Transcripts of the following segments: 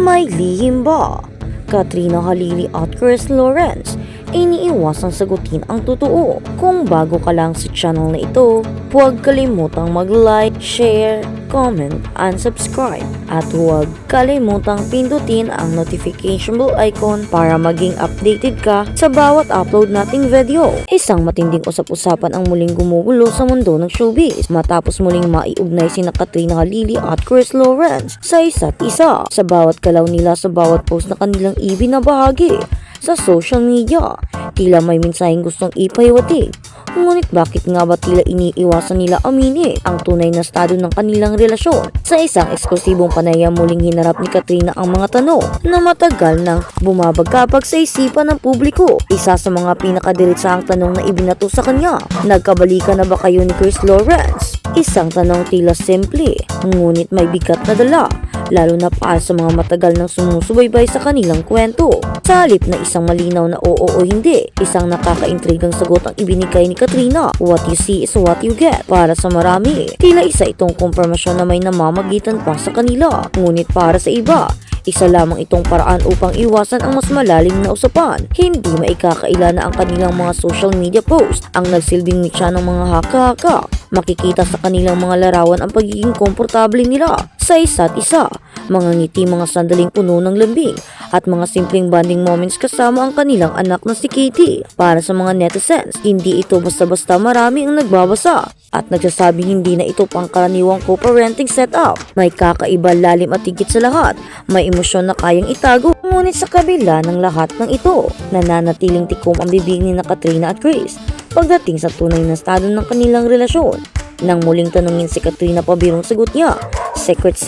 May lihim ba? Katrina Halili at Chris Lawrence, iniiwasang sagutin ang totoo. Kung bago ka lang sa channel na ito, huwag kalimutang mag-like, share, comment, and subscribe. At huwag kalimutang pindutin ang notification bell icon para maging updated ka sa bawat upload nating video. Isang matinding usap-usapan ang muling gumugulo sa mundo ng showbiz matapos muling maiugnay sina Katrina Halili at Chris Lawrence sa isa't isa sa bawat galaw nila sa bawat post na kanilang ibinabahagi sa social media. Tila may mensaheng gustong ipahiwatig. Ngunit bakit nga ba tila iniiwasan nila aminin ang tunay na estado ng kanilang relasyon? Sa isang eksklusibong panayam, muling hinarap ni Katrina ang mga tanong na matagal nang bumabagabag sa isipan ng publiko. Isa sa mga pinakadiretsahang tanong na ibinato sa kanya, nagkabalikan na ba kayo ni Chris Lawrence? Isang tanong tila simple, ngunit may bigat na dala, lalo na para sa mga matagal nang sumusubaybay sa kanilang kwento. Sa halip na isang malinaw na oo o hindi, isang nakakaintrigang sagot ang ibinigay ni Katrina. What you see is what you get. Para sa marami, tila isa itong kumpirmasyon na may namamagitan pa sa kanila. Ngunit para sa iba, isa lamang itong paraan upang iwasan ang mas malalim na usapan. Hindi maikakaila na ang kanilang mga social media post ang nagsilbing mitya ng mga haka-haka. Makikita sa kanilang mga larawan ang pagiging komportable nila sa isa't isa, mga ngiti, mga sandaling puno ng lambing, at mga simpleng bonding moments kasama ang kanilang anak na si Katie. Para sa mga netizens, hindi ito basta-basta, marami ang nagbabasa at nagsasabing hindi na ito pangkaraniwang co-parenting setup. May kakaiba, lalim at higit sa lahat, may emosyon na kayang itago. Ngunit sa kabila ng lahat ng ito, nananatiling tikom ang bibig ni Katrina at Chris pagdating sa tunay na estado ng kanilang relasyon. Nang muling tanungin si Katrina, pabirong sagot niya, secret,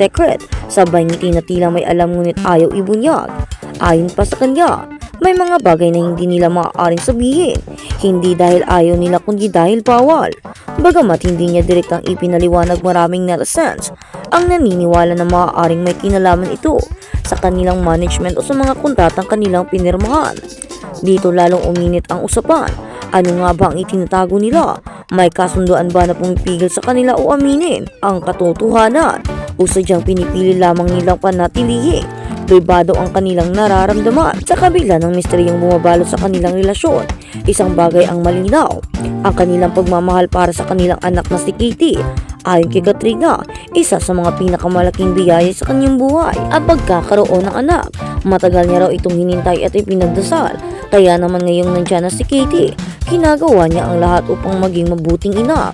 sabay ngiti na tila may alam ngunit ayaw ibunyag. Ayon pa sa kanya, may mga bagay na hindi nila maaaring sabihin, hindi dahil ayaw nila kundi dahil bawal. Bagamat hindi niya direktang ipinaliwanag, maraming netizens ang naniniwala na maaaring may kinalaman ito sa kanilang management o sa mga kontratang kanilang pinirmahan. Dito lalong uminit ang usapan. Ano nga ba ang itinatago nila? May kasunduan ba na pumipigil sa kanila o aminin ang katotohanan? O sadyang pinipili lamang nilang panatilihin pribado ang kanilang nararamdaman sa kabila ng misteryong bumabalot sa kanilang relasyon? Isang bagay ang malinaw, ang kanilang pagmamahal para sa kanilang anak na si Katie. Ayon kay Katrina, isa sa mga pinakamalaking biyaya sa kanyang buhay ang pagkakaroon ng anak. Matagal niya raw itong hinintay at ipinagdasal, kaya naman ngayong nandyan na si Katie, ginagawa niya ang lahat upang maging mabuting ina.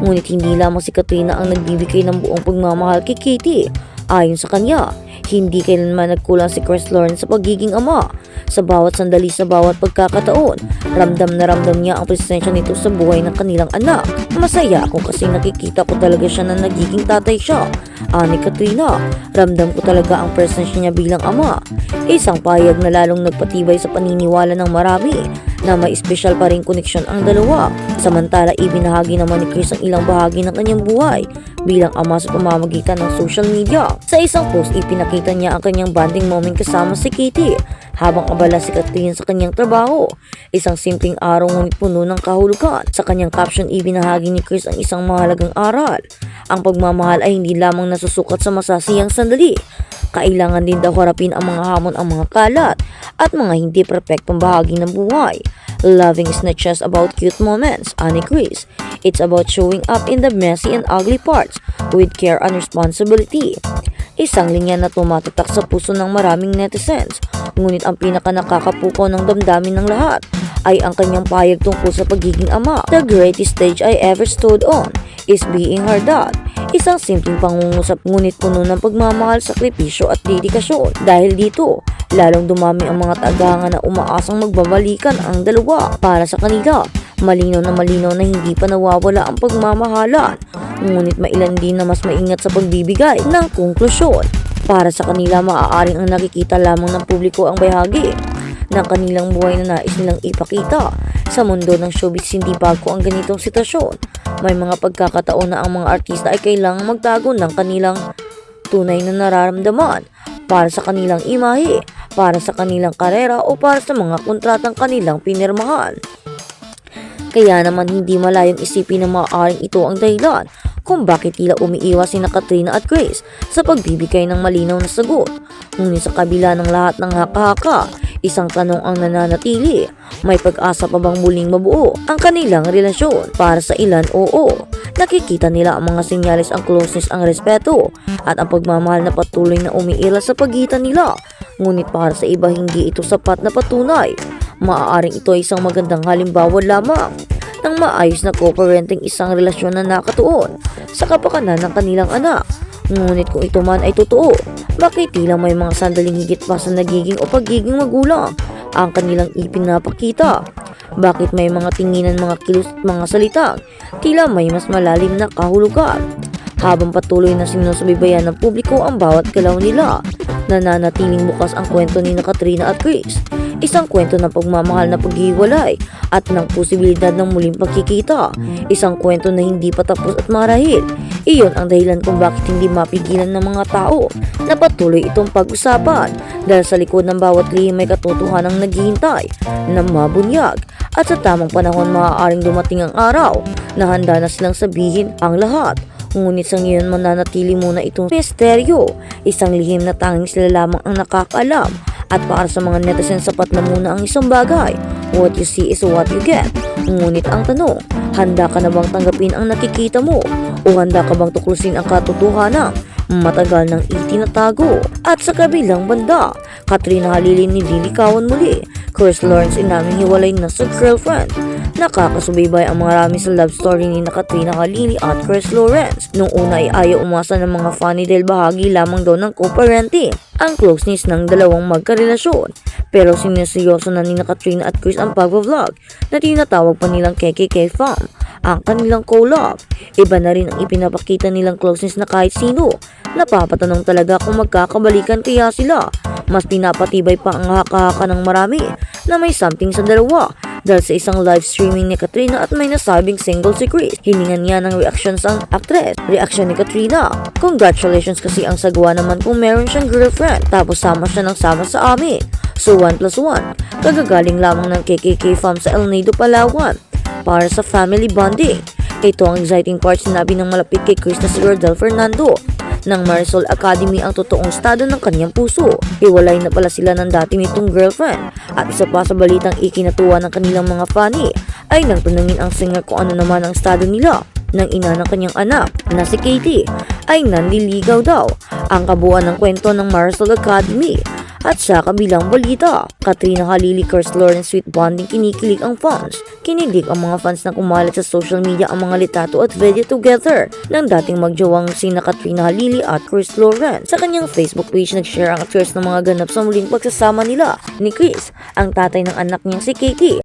Ngunit hindi lamang si Katrina ang nagbibigay ng buong pagmamahal kay Katie. Ayon sa kanya, hindi kailanman nagkulang si Chris Lawrence sa pagiging ama. Sa bawat sandali, sa bawat pagkakataon, ramdam na ramdam niya ang presensya nito sa buhay ng kanilang anak. Masaya ako kasi nakikita ko talaga siya na nagiging tatay siya. Ani Katrina, ramdam ko talaga ang presensya niya bilang ama. Isang payag na lalong nagpatibay sa paniniwala ng marami na may espesyal pa rin koneksyon ang dalawa. Samantala, ibinahagi naman ni Chris ang ilang bahagi ng kanyang buhay bilang ama sa pamamagitan ng social media. Sa isang post, ipinakita niya ang kanyang bonding moment kasama si Katie habang abala si Katrina sa kanyang trabaho. Isang simpleng araw ngunit puno ng kahulugan. Sa kanyang caption, ibinahagi ni Chris ang isang mahalagang aral. Ang pagmamahal ay hindi lamang nasusukat sa masasayang sandali. Kailangan din daw harapin ang mga hamon, ang mga kalat at mga hindi perpektong bahagi ng buhay. Loving is not just about cute moments, ani Chris. It's about showing up in the messy and ugly parts with care and responsibility. Isang linya na tumatatak sa puso ng maraming netizens. Ngunit ang pinaka nakakapukaw ng damdamin ng lahat ay ang kanyang payag tungkol sa pagiging ama. The greatest stage I ever stood on is being her dad. Isang simpleng pangungusap ngunit puno ng pagmamahal, sakripisyo at dedikasyon. Dahil dito, lalong dumami ang mga tagahanga na umaasang magbabalikan ang dalawa. Para sa kanila, malinaw na hindi pa nawawala ang pagmamahalan. Ngunit mailan din na mas maingat sa pagbibigay ng konklusyon. Para sa kanila, maaaring ang nakikita lamang ng publiko ang bahagi ng kanilang buhay na nais nilang ipakita. Sa mundo ng showbiz, hindi bago ang ganitong sitwasyon. May mga pagkakataon na ang mga artista ay kailangang magtago ng kanilang tunay na nararamdaman para sa kanilang imahe, para sa kanilang karera o para sa mga kontratang kanilang pinirmahan. Kaya naman hindi malayong isipin na maaaring ito ang dahilan kung bakit tila umiiwas sina Katrina at Grace sa pagbibigay ng malinaw na sagot. Ngunit sa kabila ng lahat ng haka-haka, isang tanong ang nananatili: may pag-asa pa bang muling mabuo ang kanilang relasyon? Para sa ilan, oo. Nakikita nila ang mga senyales, ang closeness, ang respeto at ang pagmamahal na patuloy na umiiral sa pagitan nila. Ngunit para sa iba, hindi ito sapat na patunay. Maaaring ito ay isang magandang halimbawa lamang ng maayos na co-parenting, isang relasyon na nakatuon sa kapakanan ng kanilang anak. Ngunit kung ito man ay totoo, bakit tila may mga sandaling higit pa sa nagiging o pagiging magulang ang kanilang ipinapakita? Bakit may mga tinginan, mga kilos at mga salitang tila may mas malalim na kahulugan? Habang patuloy na sinusubaybayan ng publiko ang bawat galaw nila, nananatiling bukas ang kwento ni Katrina at Grace. Isang kwento ng pagmamahal na paghiwalay at ng posibilidad ng muling pagkikita. Isang kwento na hindi pa tapos at marahil iyon ang dahilan kung bakit hindi mapigilan ng mga tao na patuloy itong pag-usapan, dahil sa likod ng bawat lihim may katotohanang naghihintay na mabunyag, at sa tamang panahon maaaring dumating ang araw na handa na silang sabihin ang lahat. Ngunit sa ngayon mananatili muna itong misteryo, isang lihim na tanging sila lamang ang nakakaalam. At para sa mga netizen, sapat na muna ang isang bagay: what you see is what you get. Ngunit ang tanong, handa ka na bang tanggapin ang nakikita mo? O handa ka bang tuklusin ang katotohanan matagal nang itinatago? At sa kabilang banda, Katrina Halili nililikawan muli. Chris Lawrence inaming hiwalay na sa girlfriend. Nakakasubaybay ang marami sa love story ni Katrina Halili at Chris Lawrence. Nung una ay ayaw umasa ng mga funny dahil bahagi lamang daw ng co-parenting ang closeness ng dalawang magkarelasyon. Pero sineryoso na ni Katrina at Chris ang pag-vlog na tinatawag pa nilang KKK Fam, ang kanilang collab. Iba na rin ang ipinapakita nilang closeness na kahit sino napapatanong talaga kung magkakabalikan kaya sila. Mas pinapatibay pa ang haka-haka ng marami na may something sa dalawa dahil sa isang live streaming ni Katrina at may nasabing single si Chris. Hiningan niya ng reactions ang actress. Reaksyon ni Katrina: congratulations kasi ang sagwa naman kung meron siyang girlfriend, tapos sama siya ng sama sa amin. So 1+1, kagagaling lamang ng KKK Fam sa El Nido, Palawan para sa family bonding. Ito ang exciting part, sinabi ng malapit kay Chris na si Rodel Fernando ng Marisol Academy ang totoong estado ng kanyang puso. Hiwalay na pala sila ng dati nitong girlfriend. At isa pa sa balitang ikinatuwa ng kanilang mga funny ay nang tanungin ang singer kung ano naman ang estado nila ng ina ng kanyang anak na si Katie ay nanliligaw daw. Ang kabuuan ng kwento ng Marisol Academy. At sa kabilang balita, Katrina Halili, Chris Lawrence sweet bonding, kinikilig ang fans. Kinilig ang mga fans na kumalat sa social media ang mga litrato at video together ng dating magjowang sina Katrina Halili at Chris Lawrence. Sa kanyang Facebook page, nag-share ang actress ng mga ganap sa muling pagsasama nila ni Chris, ang tatay ng anak niyang si Katie.